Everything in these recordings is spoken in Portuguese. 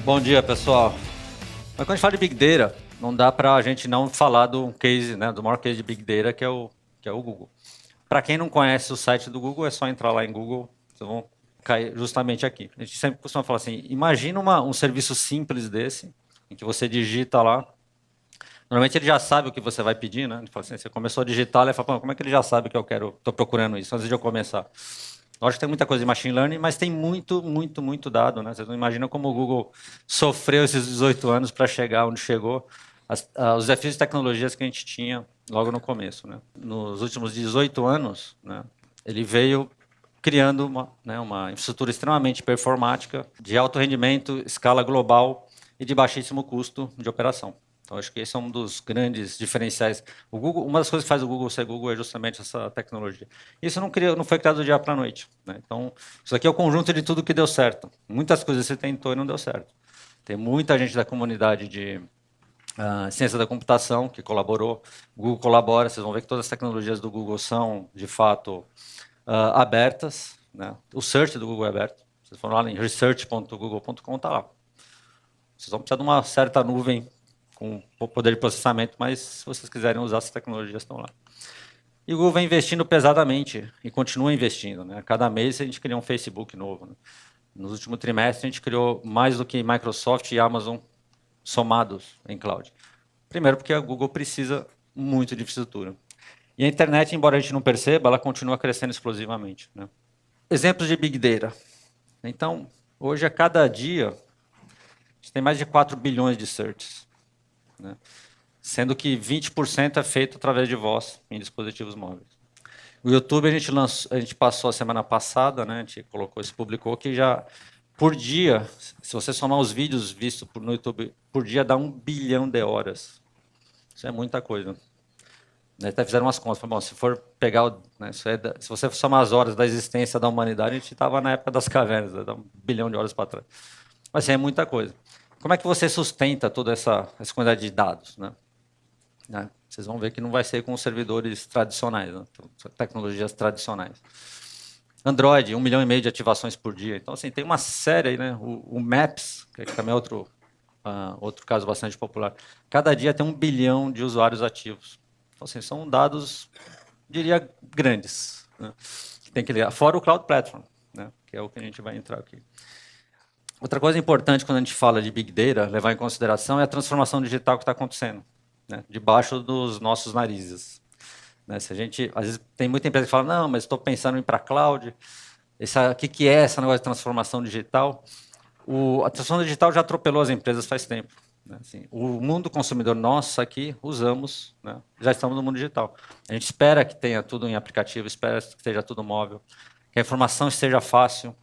Bom dia, pessoal. Mas quando a gente fala de Big Data, não dá para a gente não falar do case, né, do maior case de Big Data, que é o Google. Para quem não conhece o site do Google, é só entrar lá em Google, vocês vão cair justamente aqui. A gente sempre costuma falar assim, imagina um serviço simples desse, em que você digita lá. Normalmente ele já sabe o que você vai pedir, né? Ele fala assim, você começou a digitar, ele fala, como é que ele já sabe que eu quero, estou procurando isso, antes de eu começar? Lógico que tem muita coisa de machine learning, mas tem muito dado, né? Vocês não imaginam como o Google sofreu esses 18 anos para chegar onde chegou, os desafios de tecnologias que a gente tinha logo no começo, né? Nos últimos 18 anos, né, ele veio criando uma infraestrutura extremamente performática, de alto rendimento, escala global e de baixíssimo custo de operação. Então, acho que esse é um dos grandes diferenciais. O Google, uma das coisas que faz o Google ser Google é justamente essa tecnologia. Isso não foi criado do dia para a noite, né? Então, isso aqui é o conjunto de tudo que deu certo. Muitas coisas você tentou e não deu certo. Tem muita gente da comunidade de ciência da computação que colaborou. O Google colabora. Vocês vão ver que todas as tecnologias do Google são, de fato, abertas, né? O search do Google é aberto. Vocês foram lá em research.google.com, está lá. Vocês vão precisar de uma certa nuvem com poder de processamento, mas se vocês quiserem usar essas tecnologias, estão lá. E o Google vem investindo pesadamente e continua investindo, né? Cada mês a gente cria um Facebook novo, né? No último trimestre a gente criou mais do que Microsoft e Amazon somados em cloud. Primeiro porque a Google precisa muito de infraestrutura. E a internet, embora a gente não perceba, ela continua crescendo explosivamente, né? Exemplos de Big Data. Então, hoje, a cada dia, a gente tem mais de 4 bilhões de searches, né? Sendo que 20% é feito através de voz em dispositivos móveis. O YouTube a gente passou a semana passada, né, a gente publicou que já, por dia, se você somar os vídeos vistos no YouTube, por dia dá 1 bilhão de horas. Isso é muita coisa. Até fizeram umas contas, bom, se for pegar, né, se você somar as horas da existência da humanidade, a gente estava na época das cavernas, dá 1 bilhão de horas para trás. Mas assim, é muita coisa. Como é que você sustenta toda essa quantidade de dados, né? Vocês vão ver que não vai ser com os servidores tradicionais, né? Tecnologias tradicionais. Android, 1,5 milhão de ativações por dia. Então, assim, tem uma série aí, né? O Maps, que também é outro caso bastante popular. Cada dia tem 1 bilhão de usuários ativos. Então, assim, são dados, diria, grandes, né? Que tem que ligar. Fora o Cloud Platform, né? Que é o que a gente vai entrar aqui. Outra coisa importante quando a gente fala de Big Data, levar em consideração, é a transformação digital que está acontecendo, né, debaixo dos nossos narizes. Né, se a gente, às vezes tem muita empresa que fala, não, mas estou pensando em ir para a cloud. O que é esse negócio de transformação digital? A transformação digital já atropelou as empresas faz tempo. Né, assim, o mundo consumidor, nós aqui usamos, né, já estamos no mundo digital. A gente espera que tenha tudo em aplicativo, espera que esteja tudo móvel, que a informação esteja fácil.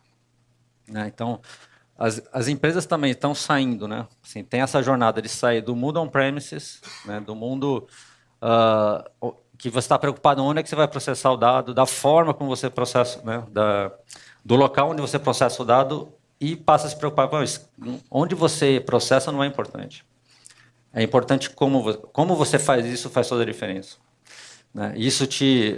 Né, então, as empresas também estão saindo, né? Assim, tem essa jornada de sair do mundo on-premises, né? Do mundo que você está preocupado onde é que você vai processar o dado, da forma como você processa, né? Do local onde você processa o dado e passa a se preocupar com isso. Onde você processa não é importante. É importante como você faz isso, faz toda a diferença. Né? Isso te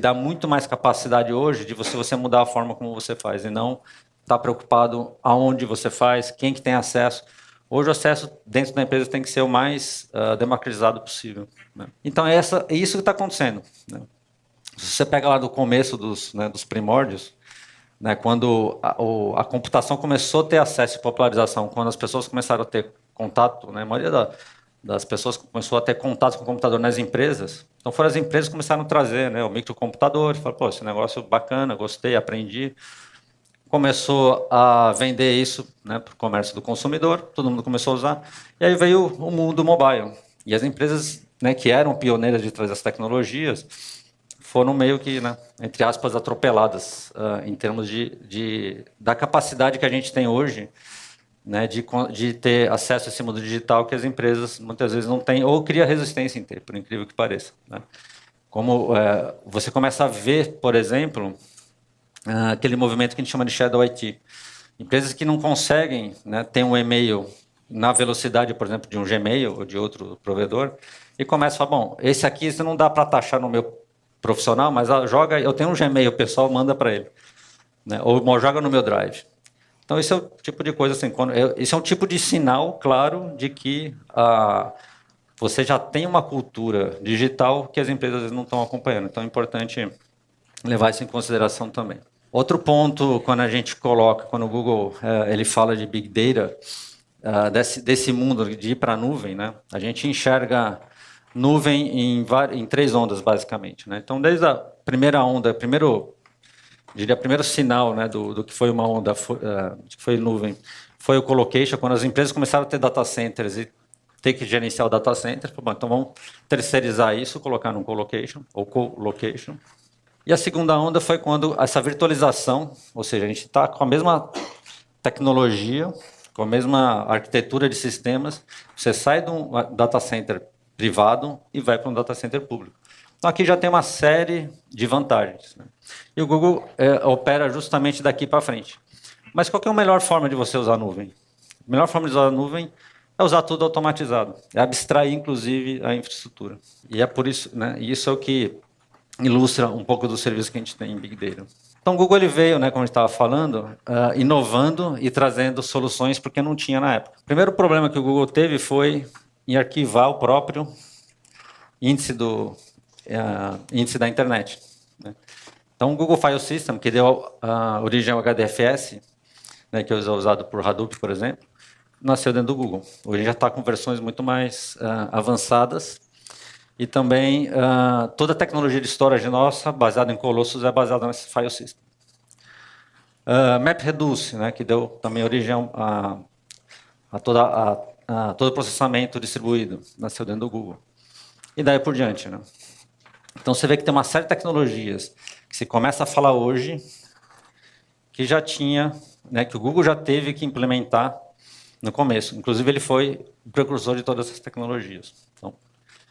dá muito mais capacidade hoje de você mudar a forma como você faz e não estar preocupado aonde você faz, quem que tem acesso. Hoje o acesso dentro da empresa tem que ser o mais democratizado possível. Né? Então é isso que está acontecendo. Né? Se você pega lá do começo dos primórdios, né, quando a computação começou a ter acesso e popularização, quando as pessoas começaram a ter contato, né, a maioria das pessoas começou a ter contato com o computador nas empresas, então foram as empresas que começaram a trazer, né, o microcomputador, falaram, pô, esse negócio bacana, gostei, aprendi. Começou a vender isso, né, para o comércio do consumidor, todo mundo começou a usar, e aí veio o mundo mobile. E as empresas, né, que eram pioneiras de trazer as tecnologias foram meio que, né, entre aspas, atropeladas em termos da capacidade que a gente tem hoje, né, de ter acesso a esse mundo digital que as empresas muitas vezes não têm ou cria resistência em ter, por incrível que pareça. Né. Como você começa a ver, por exemplo, aquele movimento que a gente chama de Shadow IT. Empresas que não conseguem, né, ter um e-mail na velocidade, por exemplo, de um Gmail ou de outro provedor, e começa a falar, bom, esse aqui não dá para taxar no meu profissional, mas eu tenho um Gmail pessoal, manda para ele. Né, ou joga no meu Drive. Então, esse é o tipo de coisa, assim, esse é um tipo de sinal claro de que você já tem uma cultura digital que as empresas às vezes não estão acompanhando. Então, é importante levar isso em consideração também. Outro ponto, quando a gente coloca, quando o Google ele fala de Big Data, desse mundo de ir para a nuvem, né, a gente enxerga nuvem em 3 ondas, basicamente. Né? Então, desde a primeira onda, primeiro sinal, né, do que foi uma onda, que foi nuvem, foi o colocation, quando as empresas começaram a ter data centers e ter que gerenciar o data center. Bom, então vamos terceirizar isso, colocar num colocation ou co-location. E a segunda onda foi quando essa virtualização, ou seja, a gente está com a mesma tecnologia, com a mesma arquitetura de sistemas, você sai de um data center privado e vai para um data center público. Então, aqui já tem uma série de vantagens. Né? E o Google opera justamente daqui para frente. Mas qual que é a melhor forma de você usar a nuvem? A melhor forma de usar a nuvem é usar tudo automatizado, é abstrair, inclusive, a infraestrutura. E é por isso, né? Isso é o que ilustra um pouco do serviço que a gente tem em Big Data. Então, o Google ele veio, né, como a gente estava falando, inovando e trazendo soluções porque não tinha na época. O primeiro problema que o Google teve foi em arquivar o próprio índice da internet. Né? Então, o Google File System, que deu origem ao HDFS, né, que é usado por Hadoop, por exemplo, nasceu dentro do Google. Hoje já está com versões muito mais avançadas. E também toda a tecnologia de storage nossa, baseada em Colossus, é baseada nesse file system. MapReduce, né, que deu também origem a todo o processamento distribuído, nasceu dentro do Google. E daí por diante. Né? Então você vê que tem uma série de tecnologias que se começa a falar hoje que já tinha, né, que o Google já teve que implementar no começo. Inclusive, ele foi o precursor de todas essas tecnologias. Então,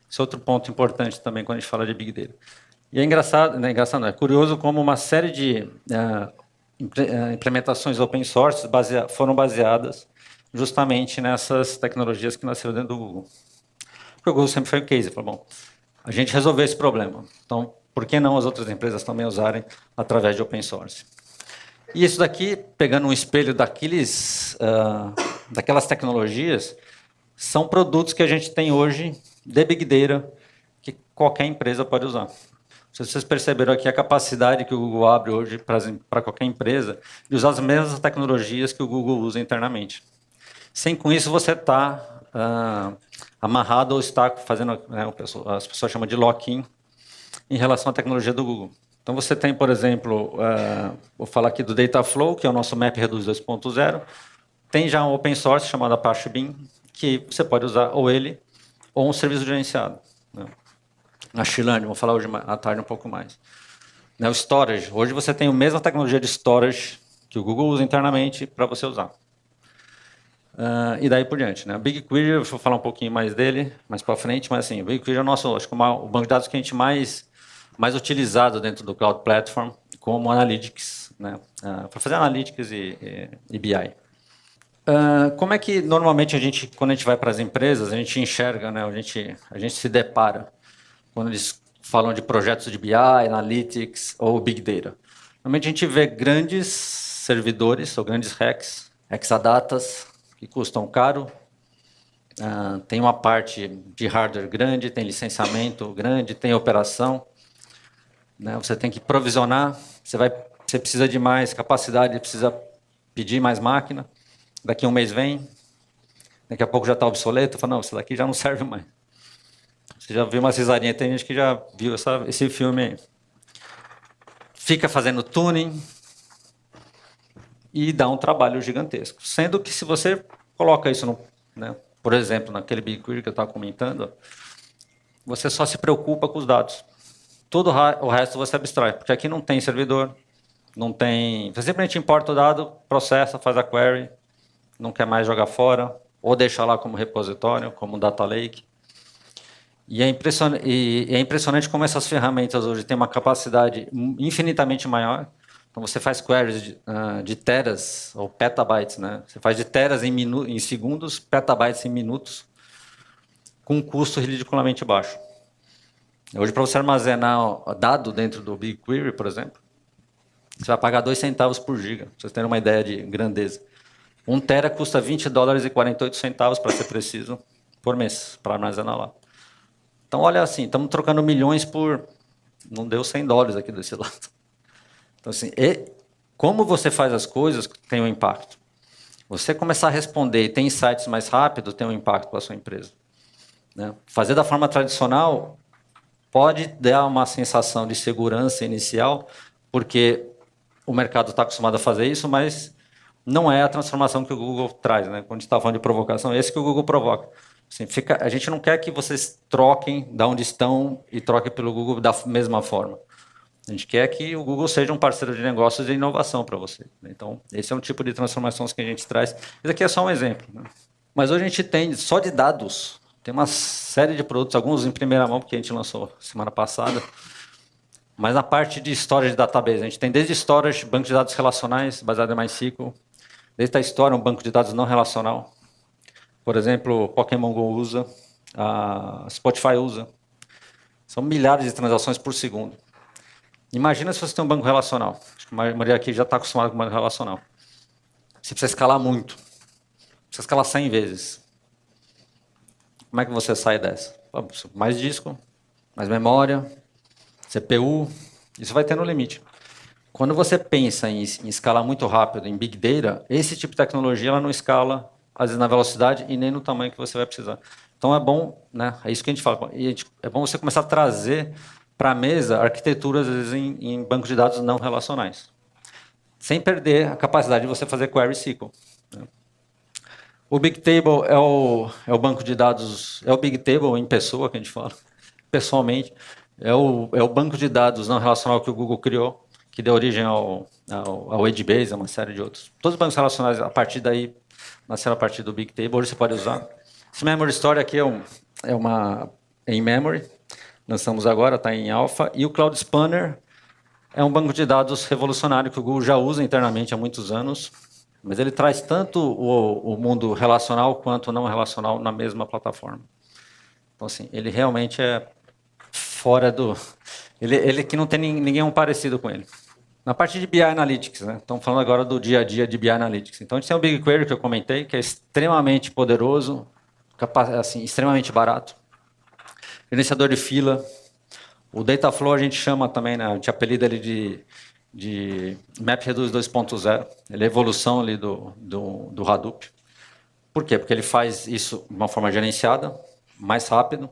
esse é outro ponto importante também quando a gente fala de Big Data. E é engraçado, é curioso como uma série de implementações open source foram baseadas justamente nessas tecnologias que nasceram dentro do Google. Porque o Google sempre foi o case, falou, bom, a gente resolveu esse problema, então por que não as outras empresas também usarem através de open source? E isso daqui, pegando um espelho daquelas tecnologias, são produtos que a gente tem hoje de Big Data que qualquer empresa pode usar. Se vocês perceberam aqui a capacidade que o Google abre hoje para qualquer empresa de usar as mesmas tecnologias que o Google usa internamente. Sem com isso você está amarrado ou está fazendo, né, as pessoas chamam de lock-in em relação à tecnologia do Google. Então você tem, por exemplo, vou falar aqui do Dataflow, que é o nosso MapReduce 2.0. Tem já um open source chamado Apache Beam, que você pode usar ou ele ou um serviço gerenciado. Né? Machine Learning, vou falar hoje à tarde um pouco mais. Né, o storage, hoje você tem a mesma tecnologia de storage que o Google usa internamente para você usar. E daí por diante. Né? O BigQuery, eu vou falar um pouquinho mais dele mais para frente, mas assim, o BigQuery é o nosso, acho que o banco de dados que a gente mais utilizado dentro do Cloud Platform como Analytics, né? Para fazer Analytics e BI. Como é que normalmente quando a gente vai para as empresas, a gente enxerga, né? A gente se depara quando eles falam de projetos de BI, Analytics ou Big Data. Normalmente a gente vê grandes servidores ou grandes racks, Exadatas, que custam caro, tem uma parte de hardware grande, tem licenciamento grande, tem operação. Né? Você tem que provisionar, você precisa de mais capacidade, precisa pedir mais máquina. Daqui a um mês vem, daqui a pouco já está obsoleto, fala, não, isso daqui já não serve mais. Você já viu uma risadinha, tem gente que já viu esse filme aí. Fica fazendo tuning e dá um trabalho gigantesco. Sendo que se você coloca isso, né, por exemplo, naquele BigQuery que eu estava comentando, você só se preocupa com os dados. Todo o resto você abstrai, porque aqui não tem servidor, não tem... Você simplesmente importa o dado, processa, faz a query, não quer mais jogar fora, ou deixa lá como repositório, como data lake. E é impressionante como essas ferramentas hoje têm uma capacidade infinitamente maior. Então você faz queries de teras ou petabytes, né? Você faz de teras em segundos, petabytes em minutos, com um custo ridiculamente baixo. Hoje, para você armazenar dado dentro do BigQuery, por exemplo, Você vai pagar 2 centavos por giga, pra vocês terem uma ideia de grandeza. 1 tera custa $20,48, para ser preciso, por mês, para armazenar lá. Então, olha assim, estamos trocando milhões por... Não deu $100 aqui desse lado. Então, assim, como você faz as coisas tem um impacto. Você começar a responder e ter insights mais rápido tem um impacto para a sua empresa. Né? Fazer da forma tradicional pode dar uma sensação de segurança inicial, porque o mercado está acostumado a fazer isso, mas não é a transformação que o Google traz. Né? Quando a gente está falando de provocação, é esse que o Google provoca. Assim, a gente não quer que vocês troquem da onde estão e troquem pelo Google da mesma forma. A gente quer que o Google seja um parceiro de negócios e de inovação para você. Então, esse é um tipo de transformações que a gente traz. Esse aqui é só um exemplo. Né? Mas hoje a gente tem, só de dados, tem uma série de produtos, alguns em primeira mão, porque a gente lançou semana passada. Mas na parte de storage de database, a gente tem desde storage, banco de dados relacionais, baseado em MySQL, desde a história, um banco de dados não relacional. Por exemplo, Pokémon Go usa, a Spotify usa. São milhares de transações por segundo. Imagina se você tem um banco relacional. Acho que a maioria aqui já está acostumada com banco relacional. Você precisa escalar muito. Precisa escalar 100 vezes. Como é que você sai dessa? Mais disco, mais memória, CPU. Isso vai ter no limite. Quando você pensa em escalar muito rápido, em Big Data, esse tipo de tecnologia ela não escala, às vezes, na velocidade e nem no tamanho que você vai precisar. Então, é bom, né? É isso que a gente fala. É bom você começar a trazer para a mesa arquiteturas, às vezes, em bancos de dados não relacionais, sem perder a capacidade de você fazer query SQL. Né? O Big Table é o banco de dados, é o Big Table em pessoa, que a gente fala, pessoalmente. É o banco de dados não relacional que o Google criou, que deu origem ao Edgebase, a uma série de outros. Todos os bancos relacionais, a partir daí, nasceram a partir do Big Table, hoje você pode usar. Esse Memory Store aqui é uma in-memory, lançamos agora, está em alpha, e o Cloud Spanner é um banco de dados revolucionário que o Google já usa internamente há muitos anos, mas ele traz tanto o mundo relacional quanto não relacional na mesma plataforma. Então, assim, ele realmente é fora do... Ele que não tem ninguém um parecido com ele. Na parte de BI Analytics, né? Estamos falando agora do dia a dia de BI Analytics. Então, a gente tem o BigQuery, que eu comentei, que é extremamente poderoso, assim, extremamente barato. Gerenciador de fila. O Dataflow a gente chama também, né? A gente apelida ele de MapReduce 2.0. Ele é a evolução ali do Hadoop. Por quê? Porque ele faz isso de uma forma gerenciada, mais rápido,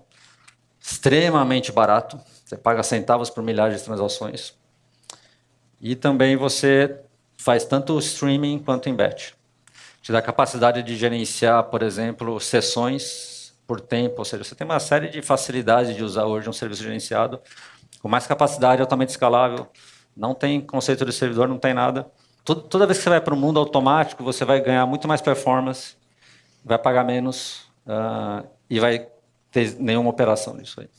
extremamente barato. Você paga centavos por milhares de transações. E também você faz tanto streaming quanto em batch. Te dá a capacidade de gerenciar, por exemplo, sessões por tempo. Ou seja, você tem uma série de facilidades de usar hoje um serviço gerenciado com mais capacidade, altamente escalável. Não tem conceito de servidor, não tem nada. Toda vez que você vai para o mundo automático, você vai ganhar muito mais performance, vai pagar menos e vai ter nenhuma operação disso aí.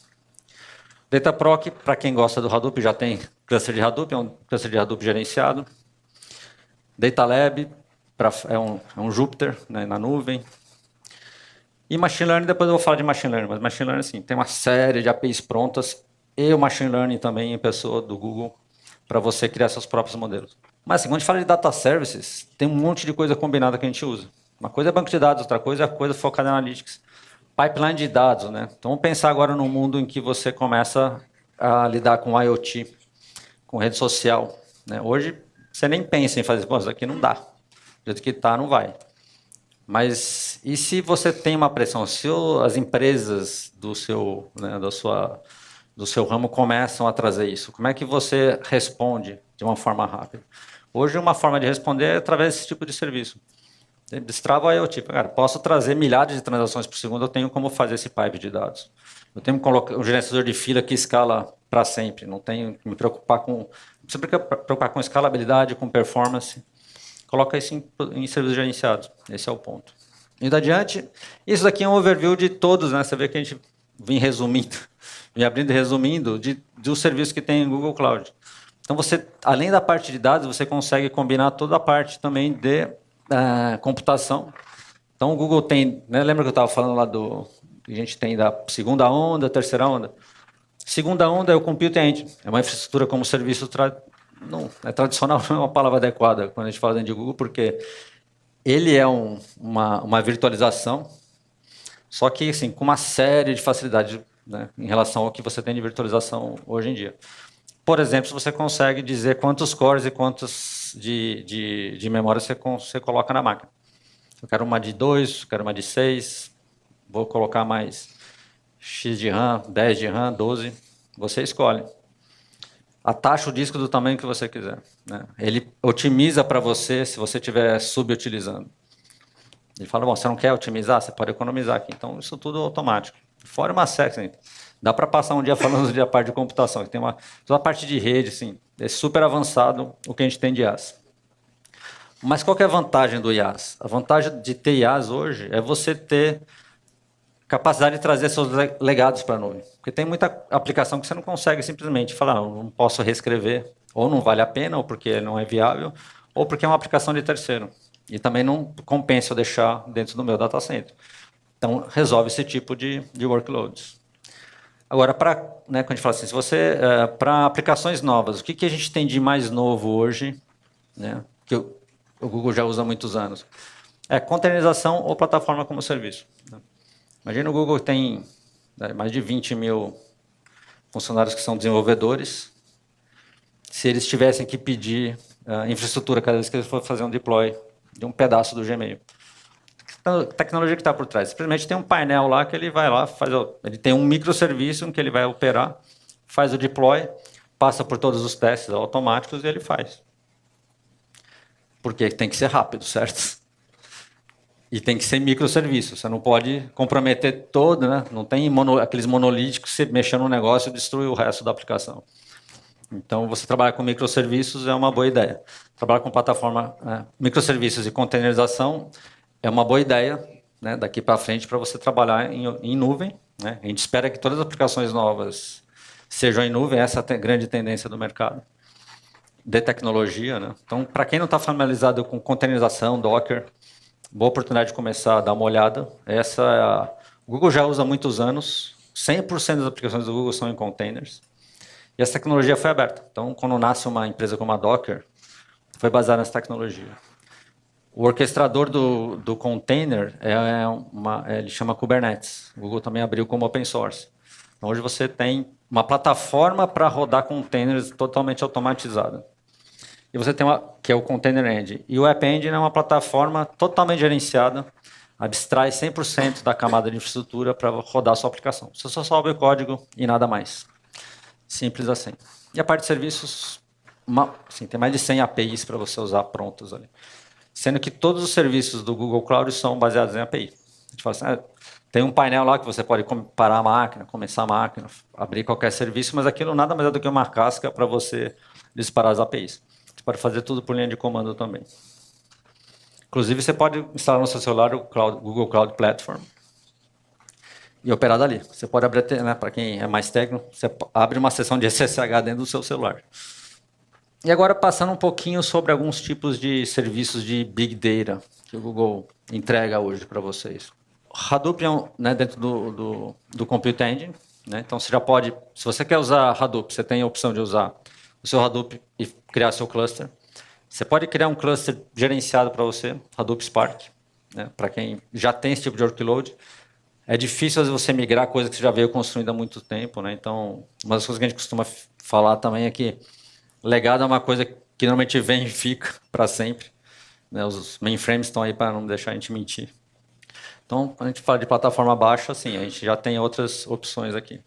Dataproc, para quem gosta do Hadoop, já tem cluster de Hadoop, é um cluster de Hadoop gerenciado. Datalab, é um Jupyter, né, na nuvem. E Machine Learning, depois eu vou falar de Machine Learning, mas Machine Learning, assim, tem uma série de APIs prontas e o Machine Learning também em pessoa do Google para você criar seus próprios modelos. Mas, assim, quando a gente fala de Data Services, tem um monte de coisa combinada que a gente usa. Uma coisa é banco de dados, outra coisa é coisa focada em Analytics. Pipeline de dados, né? Então, vamos pensar agora num mundo em que você começa a lidar com IoT, com rede social. Né? Hoje, você nem pensa em fazer, pô, isso aqui não dá. Do jeito que está, não vai. Mas e se você tem uma pressão? Se as empresas do seu, né, do seu ramo começam a trazer isso, como é que você responde de uma forma rápida? Hoje, uma forma de responder é através desse tipo de serviço. Destrava o IoT. Cara, posso trazer milhares de transações por segundo, eu tenho como fazer esse pipe de dados. Eu tenho que colocar um gerenciador de fila que escala para sempre. Não tenho que me preocupar com... Não precisa preocupar com escalabilidade, com performance. Coloca isso em serviços gerenciados. Esse é o ponto. Indo adiante, isso daqui é um overview de todos, né? Você vê que a gente vem resumindo, vem abrindo e resumindo dos serviços que tem em Google Cloud. Então, você, além da parte de dados, você consegue combinar toda a parte também de computação. Então, o Google tem... Né, lembra que eu estava falando lá que a gente tem da segunda onda, terceira onda? Segunda onda é o Compute Engine. É uma infraestrutura como serviço não é tradicional, não é uma palavra adequada quando a gente fala dentro de Google, porque ele é uma virtualização, só que assim, com uma série de facilidades, né, em relação ao que você tem de virtualização hoje em dia. Por exemplo, você consegue dizer quantos cores e quantos de memória você coloca na máquina. Eu quero uma de 2, quero uma de 6, vou colocar mais X de RAM, 10 de RAM, 12, você escolhe. Atacha o disco do tamanho que você quiser, né? Ele otimiza para você se você estiver subutilizando. Ele fala, bom, você não quer otimizar? Você pode economizar aqui. Então, isso tudo automático. Fora uma série, assim, dá para passar um dia falando de a parte de computação, que tem toda a parte de rede, assim, é super avançado o que a gente tem de IaaS. Mas qual que é a vantagem do IaaS? A vantagem de ter IaaS hoje é você ter capacidade de trazer seus legados para a nuvem. Porque tem muita aplicação que você não consegue simplesmente falar, não posso reescrever, ou não vale a pena, ou porque não é viável, ou porque é uma aplicação de terceiro. E também não compensa eu deixar dentro do meu data center. Então, resolve esse tipo de workloads. Agora, né, quando a gente fala assim, se você, para aplicações novas, o que a gente tem de mais novo hoje, né, que o Google já usa há muitos anos? É containerização ou plataforma como serviço. Né? Imagina o Google tem mais de 20 mil funcionários que são desenvolvedores. Se eles tivessem que pedir infraestrutura cada vez que eles forem fazer um deploy de um pedaço do Gmail. A tecnologia que está por trás. Simplesmente tem um painel lá que ele vai lá, ele tem um microserviço em que ele vai operar, faz o deploy, passa por todos os testes automáticos e ele faz. Porque tem que ser rápido, certo? E tem que ser microserviço. Você não pode comprometer todo, né? Não tem aqueles monolíticos que você mexer no negócio e destrui o resto da aplicação. Então, você trabalhar com microserviços é uma boa ideia. Trabalhar com plataforma, microserviços e containerização é uma boa ideia, né, daqui para frente para você trabalhar em nuvem. Né? A gente espera que todas as aplicações novas sejam em nuvem, essa é a grande tendência do mercado de tecnologia. Né? Então, para quem não está familiarizado com containerização, Docker, boa oportunidade de começar a dar uma olhada. O Google já usa há muitos anos, 100% das aplicações do Google são em containers. E essa tecnologia foi aberta. Então, quando nasce uma empresa como a Docker, foi baseada nessa tecnologia. O orquestrador do container ele chama Kubernetes. O Google também abriu como open source. Então, hoje você tem uma plataforma para rodar containers totalmente automatizada. E você tem que é o Container Engine. E o App Engine é uma plataforma totalmente gerenciada, abstrai 100% da camada de infraestrutura para rodar a sua aplicação. Você só sobe o código e nada mais. Simples assim. E a parte de serviços, assim, tem mais de 100 APIs para você usar prontos ali. Sendo que todos os serviços do Google Cloud são baseados em API. A gente fala assim, tem um painel lá que você pode parar a máquina, começar a máquina, abrir qualquer serviço, mas aquilo nada mais é do que uma casca para você disparar as APIs. Você pode fazer tudo por linha de comando também. Inclusive, você pode instalar no seu celular o Google Cloud Platform e operar dali. Você pode abrir, né, para quem é mais técnico, você abre uma sessão de SSH dentro do seu celular. E agora, passando um pouquinho sobre alguns tipos de serviços de Big Data que o Google entrega hoje para vocês. Hadoop é né, dentro do Compute Engine. Né? Então, você já pode, se você quer usar Hadoop, você tem a opção de usar o seu Hadoop e criar seu cluster. Você pode criar um cluster gerenciado para você, Hadoop Spark, né? Para quem já tem esse tipo de workload. É difícil às vezes você migrar coisa que você já veio construindo há muito tempo. Né? Então, uma das coisas que a gente costuma falar também é que legado é uma coisa que normalmente vem e fica para sempre. Né? Os mainframes estão aí para não deixar a gente mentir. Então, quando a gente fala de plataforma baixa, assim, a gente já tem outras opções aqui.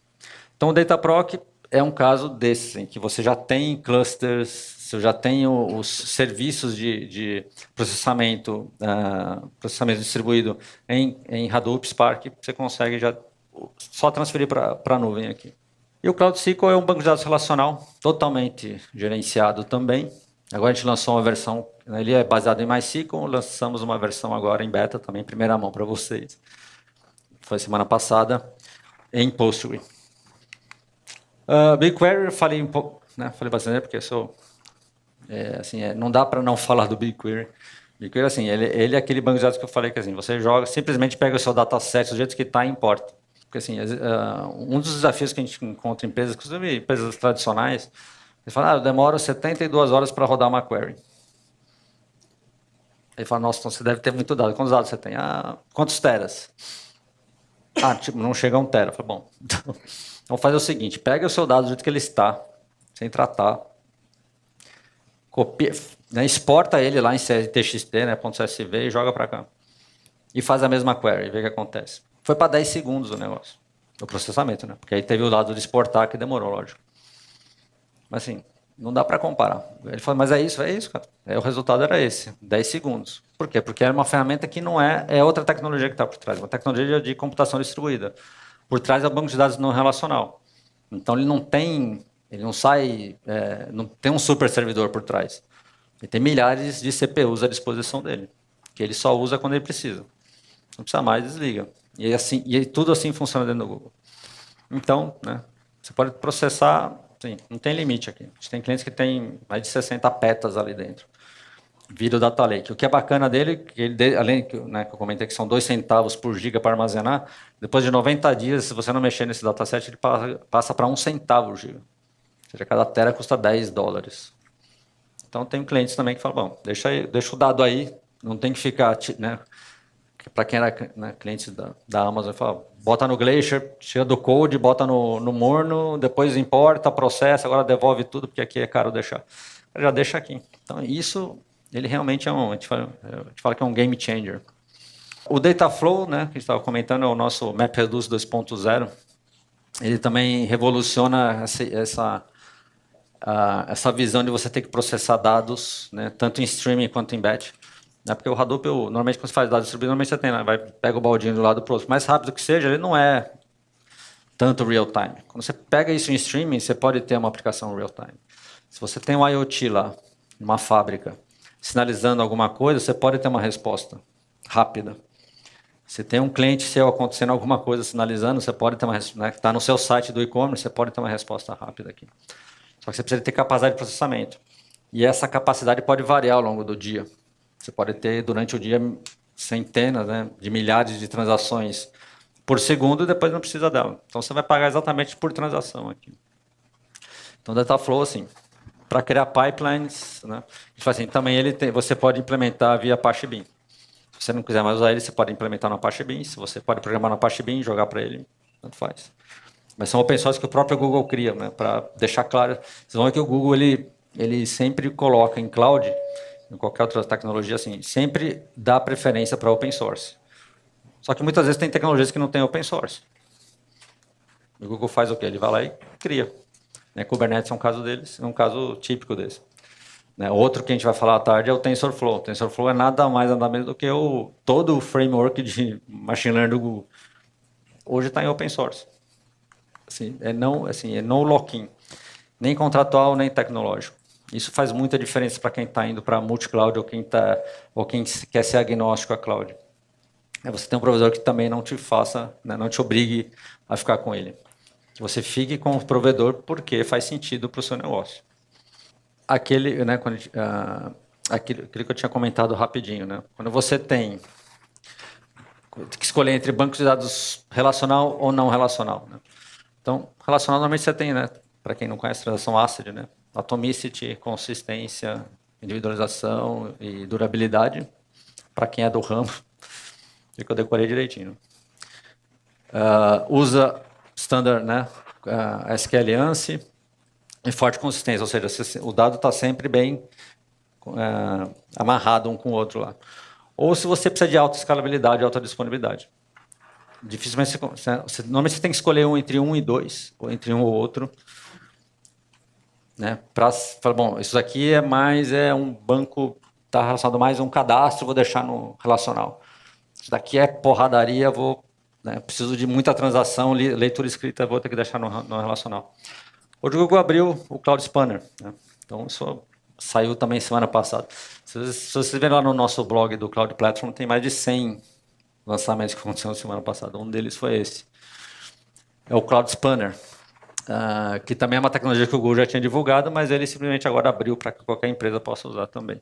Então, o Dataproc é um caso desse, em que você já tem clusters, você já tem os serviços de processamento, processamento distribuído em Hadoop, Spark, você consegue já só transferir para a nuvem aqui. E o Cloud SQL é um banco de dados relacional, totalmente gerenciado também. Agora a gente lançou uma versão, ele é baseado em MySQL, lançamos uma versão agora em beta também, em primeira mão para vocês. Foi semana passada, em Postgre. BigQuery, eu falei um pouco, né, falei bastante porque eu sou, não dá para não falar do BigQuery. BigQuery, assim, ele é aquele banco de dados que eu falei que assim, você joga, simplesmente pega o seu dataset do jeito que está e importa. Porque assim, um dos desafios que a gente encontra em empresas, inclusive empresas tradicionais, Ele fala, eu demoro 72 horas para rodar uma query. Ele fala, nossa, então você deve ter muito dado. Quantos dados você tem? Quantos teras? Tipo, não chega a 1 tera. Eu falo, bom, então, vamos fazer o seguinte, pega o seu dado do jeito que ele está, sem tratar, copia, né, exporta ele lá em .txt, né, .csv e joga para cá. E faz a mesma query, vê o que acontece. Foi para 10 segundos o negócio, o processamento, né? Porque aí teve o lado de exportar que demorou, lógico. Mas assim, não dá para comparar. Ele falou, mas é isso, cara. O resultado era esse, 10 segundos. Por quê? Porque era uma ferramenta que não é outra tecnologia que está por trás, uma tecnologia de computação distribuída. Por trás é o banco de dados não relacional. Então ele não sai, não tem um super servidor por trás. Ele tem milhares de CPUs à disposição dele, que ele só usa quando ele precisa. Não precisa mais, desliga. E tudo assim funciona dentro do Google. Então, né, você pode processar, sim, não tem limite aqui. A gente tem clientes que tem mais de 60 petas ali dentro. Vira o Data Lake. O que é bacana dele, além que, né, que eu comentei que são 2 centavos por giga para armazenar, depois de 90 dias, se você não mexer nesse dataset, ele passa para 1 centavo por giga. Ou seja, cada tera custa $10. Então, tem clientes também que falam, bom, deixa o dado aí, não tem que ficar, né, para quem era, né, cliente da Amazon, fala, bota no Glacier, tira do code, bota no Morno, depois importa, processa, agora devolve tudo, porque aqui é caro deixar. Já deixa aqui. Então, isso, ele realmente a gente fala que é um game changer. O Dataflow, né, que a gente estava comentando, é o nosso MapReduce 2.0. Ele também revoluciona essa visão de você ter que processar dados, né, tanto em streaming quanto em batch. Porque o Hadoop, normalmente quando você faz dados distribuídos, normalmente você tem, né, pega o baldinho do lado para o outro. Mais rápido que seja, ele não é tanto real-time. Quando você pega isso em streaming, você pode ter uma aplicação real-time. Se você tem um IoT lá, uma fábrica, sinalizando alguma coisa, você pode ter uma resposta rápida. Se tem um cliente seu acontecendo alguma coisa sinalizando, você pode ter uma resposta, né, está no seu site do e-commerce, você pode ter uma resposta rápida aqui. Só que você precisa ter capacidade de processamento. E essa capacidade pode variar ao longo do dia. Você pode ter, durante o dia, centenas, né, de milhares de transações por segundo e depois não precisa dela. Então, você vai pagar exatamente por transação aqui. Então, o Dataflow, assim, para criar pipelines, né, assim, também você pode implementar via Apache Beam. Se você não quiser mais usar ele, você pode implementar no Apache Beam. Se você pode programar no Apache Beam, jogar para ele, tanto faz. Mas são open source que o próprio Google cria, né, para deixar claro. Vocês vão ver que o Google ele sempre coloca em cloud, em qualquer outra tecnologia, assim, sempre dá preferência para open source. Só que muitas vezes tem tecnologias que não tem open source. O Google faz o quê? Ele vai lá e cria. Né, Kubernetes é um caso deles, é um caso típico desse. Né, outro que a gente vai falar à tarde é o TensorFlow. O TensorFlow é nada mais, nada menos do que todo o framework de machine learning do Google. Hoje está em open source. Assim, é no lock-in. Nem contratual, nem tecnológico. Isso faz muita diferença para quem está indo para multi-cloud ou quem quer ser agnóstico à cloud. Você tem um provedor que também não te faça, né, não te obrigue a ficar com ele. Que você fique com o provedor porque faz sentido para o seu negócio. Aquele, né, aquilo que eu tinha comentado rapidinho, né? Quando você tem que escolher entre bancos de dados relacional ou não relacional, né? Então, relacional normalmente você tem, né? Para quem não conhece, transação ACID, né? Atomicity, consistência, individualização e durabilidade. Para quem é do ramo, que eu decorei direitinho. Usa standard, né? SQL ANSI e forte consistência, ou seja, o dado está sempre bem amarrado um com o outro lá. Ou se você precisa de alta escalabilidade, alta disponibilidade. Dificilmente normalmente você tem que escolher entre um e dois, ou entre um ou outro. Né, para falar, bom, isso aqui é um banco, está relacionado mais a um cadastro, vou deixar no relacional. Isso daqui é porradaria, preciso de muita transação, leitura escrita, vou ter que deixar no relacional. Hoje o Google abriu o Cloud Spanner, né? Então isso saiu também semana passada. Se vocês verem lá no nosso blog do Cloud Platform, tem mais de 100 lançamentos que aconteceram semana passada. Um deles foi esse. É o Cloud Spanner. Que também é uma tecnologia que o Google já tinha divulgado, mas ele simplesmente agora abriu para que qualquer empresa possa usar também.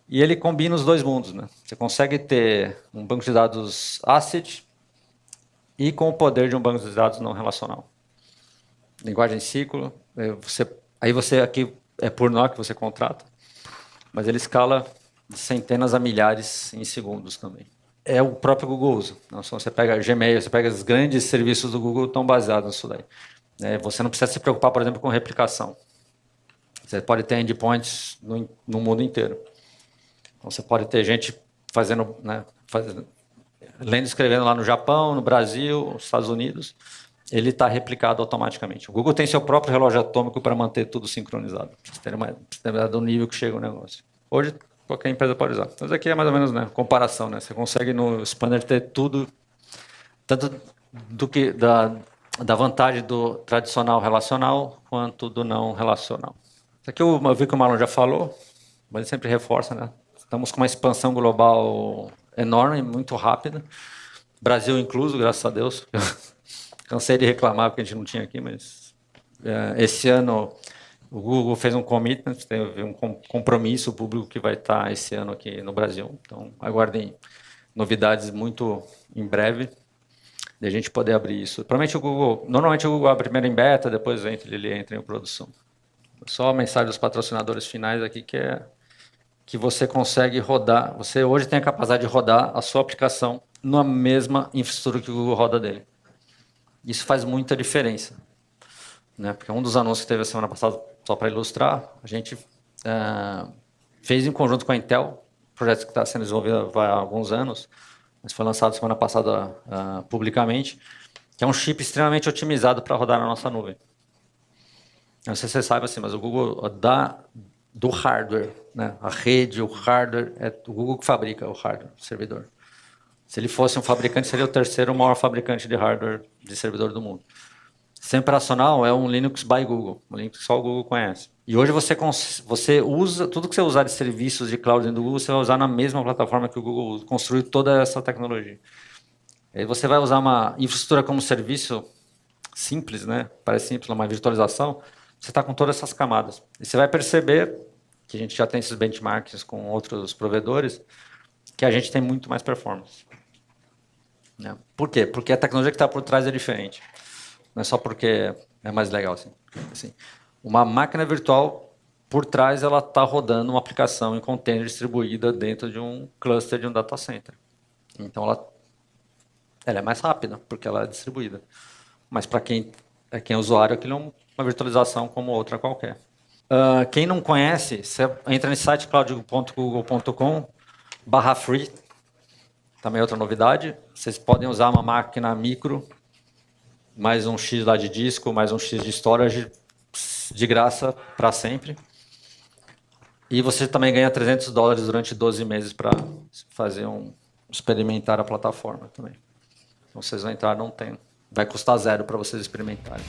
E ele combina os dois mundos, né? Você consegue ter um banco de dados ACID e com o poder de um banco de dados não relacional. Linguagem ciclo, você Aí você aqui é por nó que você contrata, mas ele escala de centenas a milhares em segundos também. É o próprio Google usa. Não só você pega Gmail, você pega os grandes serviços do Google estão baseados nisso daí. Você não precisa se preocupar, por exemplo, com replicação. Você pode ter endpoints no mundo inteiro. Então, você pode ter gente fazendo, né, lendo e escrevendo lá no Japão, no Brasil, nos Estados Unidos. Ele está replicado automaticamente. O Google tem seu próprio relógio atômico para manter tudo sincronizado. Para vocês terem uma ideia do nível que chega o negócio. Hoje, qualquer empresa pode usar. Mas aqui é mais ou menos, né, comparação. Né? Você consegue no Spanner ter tudo, tanto do que da vantagem do tradicional relacional, quanto do não relacional. Isso aqui eu vi que o Marlon já falou, mas ele sempre reforça, né? Estamos com uma expansão global enorme, muito rápida. Brasil incluso, graças a Deus. Cansei de reclamar porque a gente não tinha aqui, mas esse ano o Google fez um commitment, teve um compromisso público que vai estar esse ano aqui no Brasil. Então, aguardem novidades muito em breve, de a gente poder abrir isso. Normalmente o Google abre primeiro em beta, depois ele entra em produção. Só a mensagem dos patrocinadores finais aqui que você consegue rodar, você hoje tem a capacidade de rodar a sua aplicação na mesma infraestrutura que o Google roda dele. Isso faz muita diferença, né? Porque um dos anúncios que teve a semana passada, só para ilustrar, a gente fez em conjunto com a Intel, projeto que está sendo desenvolvido há alguns anos, mas foi lançado semana passada publicamente, que é um chip extremamente otimizado para rodar na nossa nuvem. Não sei se você sabe, assim, mas o Google do hardware, né? A rede, o hardware, é o Google que fabrica o hardware, o servidor. Se ele fosse um fabricante, seria o terceiro maior fabricante de hardware de servidor do mundo. Sistema operacional é um Linux by Google, um Linux que só o Google conhece. E hoje você usa, tudo que você usar de serviços de cloud dentro do Google, você vai usar na mesma plataforma que o Google construiu toda essa tecnologia. Aí você vai usar uma infraestrutura como serviço simples, né? Parece simples, uma virtualização. Você está com todas essas camadas. E você vai perceber, que a gente já tem esses benchmarks com outros provedores, que a gente tem muito mais performance. Né? Por quê? Porque a tecnologia que está por trás é diferente. Não é só porque é mais legal. Assim, uma máquina virtual, por trás, ela está rodando uma aplicação em container distribuída dentro de um cluster de um data center. Então, ela é mais rápida, porque ela é distribuída. Mas para quem é usuário, aquilo é uma virtualização como outra qualquer. Quem não conhece, você entra no site cloud.google.com/free. Também é outra novidade. Vocês podem usar uma máquina micro, mais um X lá de disco, mais um X de storage, de graça para sempre. E você também ganha $300 durante 12 meses para fazer experimentar a plataforma também. Então, vocês vão entrar, não tem. Vai custar 0 para vocês experimentarem.